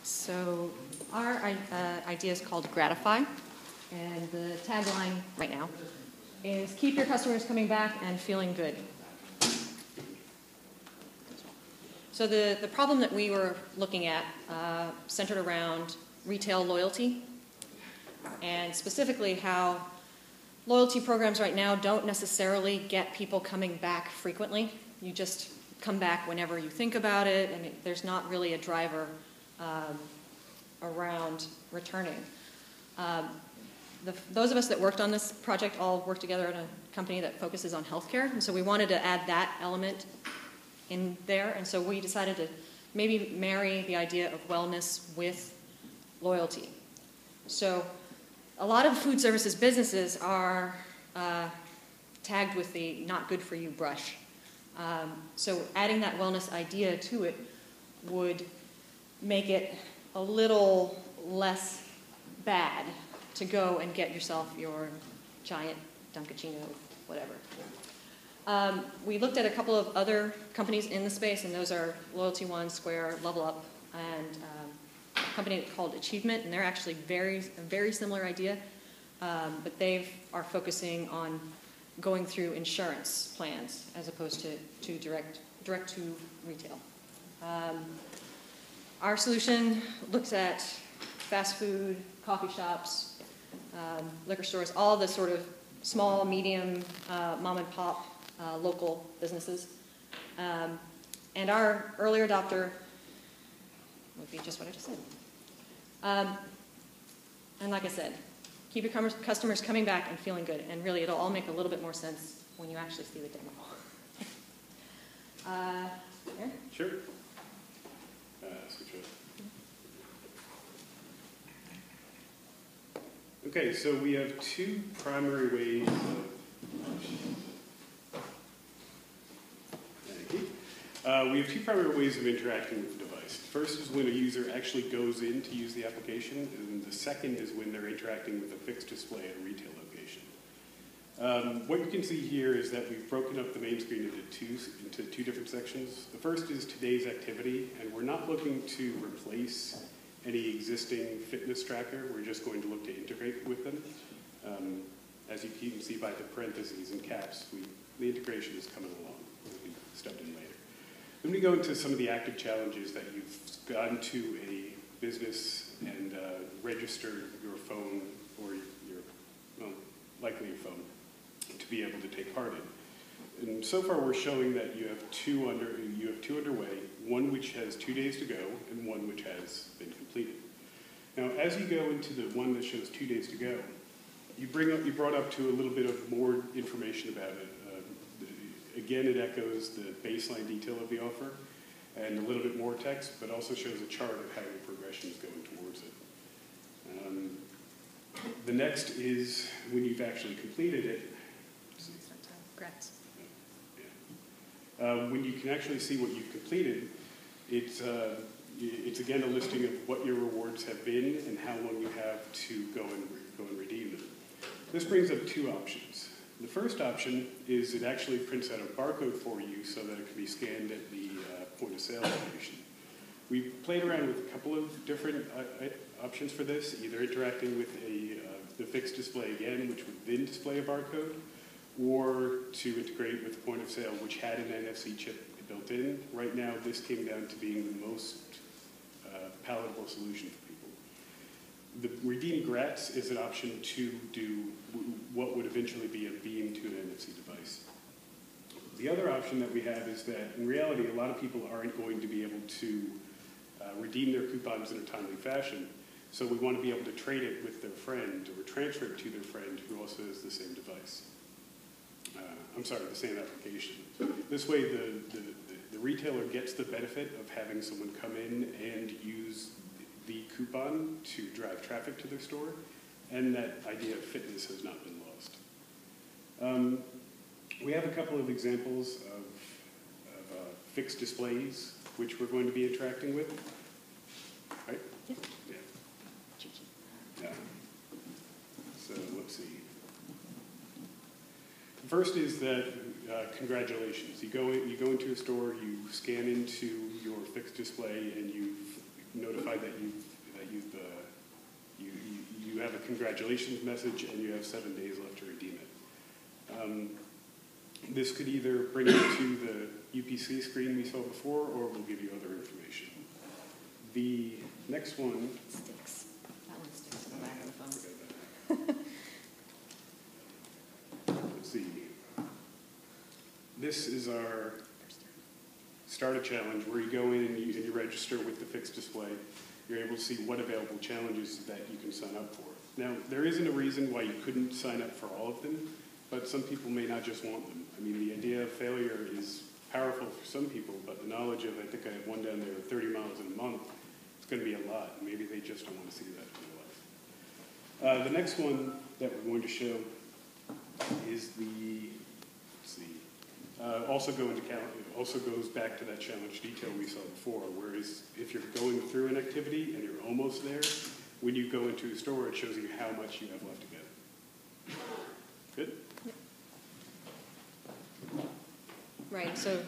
So our idea is called Gratify, and the tagline right now is keep your customers coming back and feeling good. So the problem that we were looking at centered around retail loyalty, and specifically how loyalty programs right now don't necessarily get people coming back frequently. You just come back whenever you think about it, and there's not really a driver around returning. Those of us that worked on this project all work together in a company that focuses on healthcare, and so we wanted to add that element in there, and so we decided to maybe marry the idea of wellness with loyalty. So a lot of food services businesses are tagged with the not good for you brush. So adding that wellness idea to it would make it a little less bad to go and get yourself your giant Dunkachino, whatever. We looked at a couple of other companies in the space, and those are Loyalty One, Square, Level Up, and a company called Achievement, and they're actually a very similar idea, but they are focusing on going through insurance plans as opposed to direct to retail. Our solution looks at fast food, coffee shops, liquor stores, all the sort of small, medium, mom and pop local businesses. And our early adopter would be just what I just said. And like I said, keep your customers coming back and feeling good. And really, it'll all make a little bit more sense when you actually see the demo. Aaron? Sure. Switch over. Okay, so we have two primary ways of... we have two primary ways of interacting with the device. First is when a user actually goes in to use the application, and the second is when they're interacting with a fixed display at a retail location. What you can see here is that we've broken up the main screen into two different sections. The first is today's activity, and we're not looking to replace any existing fitness tracker. We're just going to look to integrate with them. As you can see by the parentheses and caps, the integration is coming along. We'll be stepped in later. Then we go into some of the active challenges that you've gone to a business and registered your phone or likely your phone to be able to take part in. And so far we're showing that you have two underway, one which has 2 days to go and one which has been completed. Now as you go into the one that shows 2 days to go, you brought up to a little bit of more information about it. Again, it echoes the baseline detail of the offer and a little bit more text, but also shows a chart of how your progression is going towards it. The next is when you've actually completed it. When you can actually see what you've completed, it's again a listing of what your rewards have been and how long you have to go and redeem them. This brings up two options. The first option is it actually prints out a barcode for you so that it can be scanned at the point of sale location. We played around with a couple of different options for this, either interacting with the fixed display again, which would then display a barcode, or to integrate with the point of sale, which had an NFC chip built in. Right now, this came down to being the most palatable solution for people. The Redeem Grats is an option to do what would eventually be a beam to an NFC device. The other option that we have is that, in reality, a lot of people aren't going to be able to redeem their coupons in a timely fashion, so we want to be able to trade it with their friend or transfer it to their friend who also has the same device. The same application. This way, the retailer gets the benefit of having someone come in and use the coupon to drive traffic to their store, and that idea of fitness has not been lost. We have a couple of examples of fixed displays which we're going to be interacting with. Right? Yeah. Yeah. So let's see. First is that congratulations. You go into a store, you scan into your fixed display, and you've notified that you have a congratulations message and you have 7 days left to redeem it. This could either bring you to the UPC screen we saw before, or we'll give you other information. The next one Sticks. That one sticks to the back of the phone. Let's see. This is our Start a Challenge, where you go in and you register with the fixed display. You're able to see what available challenges that you can sign up for. Now, there isn't a reason why you couldn't sign up for all of them, but some people may not just want them. I mean, the idea of failure is powerful for some people, but the knowledge of, I think I have one down there, 30 miles in a month, it's going to be a lot. Maybe they just don't want to see that in their life. The next one that we're going to show is the, let's see, also goes back to that challenge detail we saw before, whereas if you're going through an activity and you're almost there, when you go into a store, it shows you how much you have left to go. Good? Right, so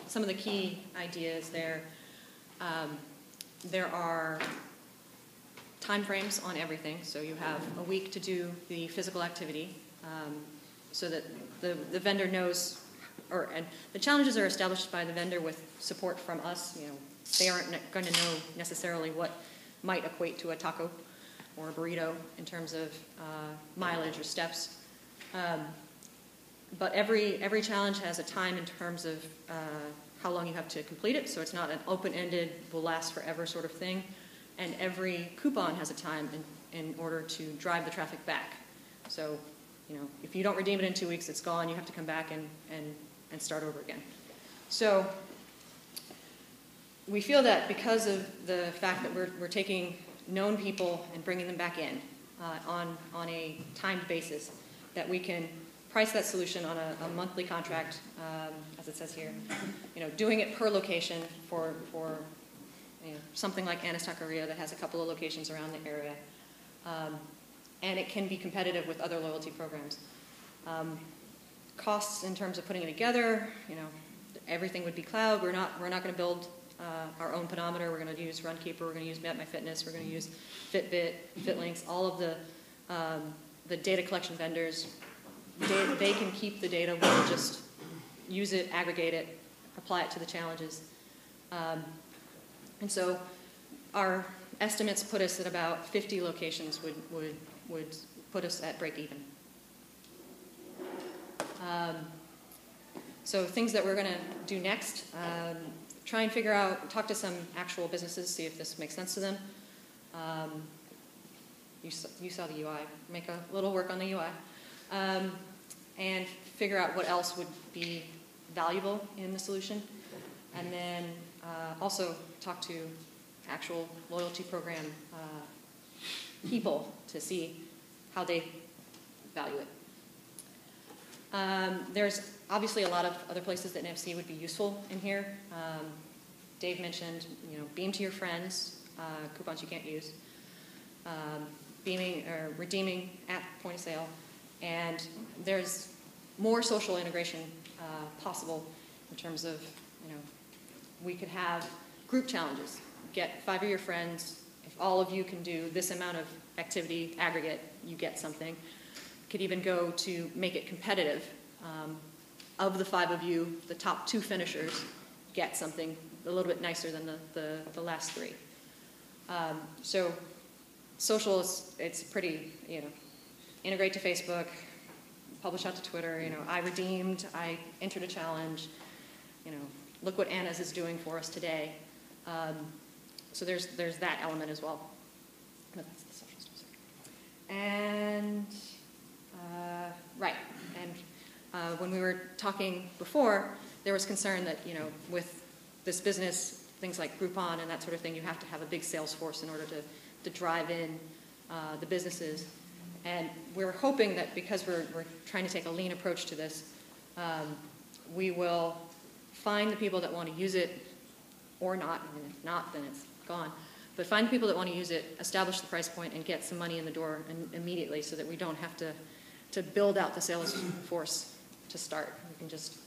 some of the key ideas there, there are time frames on everything. So you have a week to do the physical activity, so that the vendor knows, and the challenges are established by the vendor with support from us. You know, they aren't going to know necessarily what might equate to a taco or a burrito in terms of mileage or steps. But every challenge has a time in terms of how long you have to complete it, so it's not an open-ended, will last forever sort of thing. And every coupon has a time in order to drive the traffic back. So, you know, if you don't redeem it in 2 weeks, it's gone. You have to come back and start over again. So we feel that because of the fact that we're taking known people and bringing them back in on a timed basis, that we can price that solution on a monthly contract, as it says here. You know, doing it per location for you know, something like Anna's Taqueria that has a couple of locations around the area, and it can be competitive with other loyalty programs. Costs in terms of putting it together, you know, everything would be cloud. We're not going to build our own pedometer. We're going to use Runkeeper. We're going to use MapMyFitness. We're going to use Fitbit, FitLinks, all of the data collection vendors. They can keep the data. We'll just use it, aggregate it, apply it to the challenges. And so our estimates put us at about 50 locations would put us at break even. So things that we're going to do next, try and figure out, talk to some actual businesses, see if this makes sense to them. You saw the UI, make a little work on the UI. And figure out what else would be valuable in the solution. And then also talk to actual loyalty program people to see how they value it. There's obviously a lot of other places that NFC would be useful in here. Dave mentioned, you know, beam to your friends, coupons you can't use, beaming or redeeming at point of sale, and there's more social integration possible in terms of, you know, we could have group challenges. Get 5 of your friends. If all of you can do this amount of activity aggregate, you get something. Could even go to make it competitive. Of the 5 of you, the top 2 finishers get something a little bit nicer than the last 3. So social it's pretty, you know, integrate to Facebook, publish out to Twitter, you know, I redeemed, I entered a challenge, you know, look what Anna's is doing for us today. So there's that element as well. But that's the social stuff. And, right, and when we were talking before, there was concern that, you know, with this business, things like Groupon and that sort of thing, you have to have a big sales force in order to drive in the businesses. And we're hoping that because we're trying to take a lean approach to this, we will find the people that want to use it or not, and if not, then it's gone. But find the people that want to use it, establish the price point, and get some money in the door immediately so that we don't have to build out the sales force to start. We can just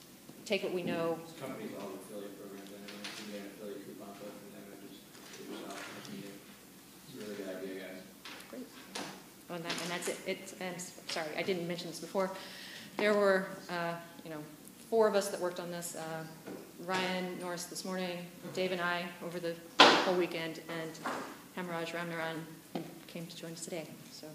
take what we know. Companies all have affiliate programs anyway. You can get an affiliate coupon code from them and just do yourself. that's it. And sorry, I didn't mention this before. There were, 4 of us that worked on this. Ryan Norris this morning, Dave and I over the whole weekend, and Hamraj Ramnaran came to join us today. So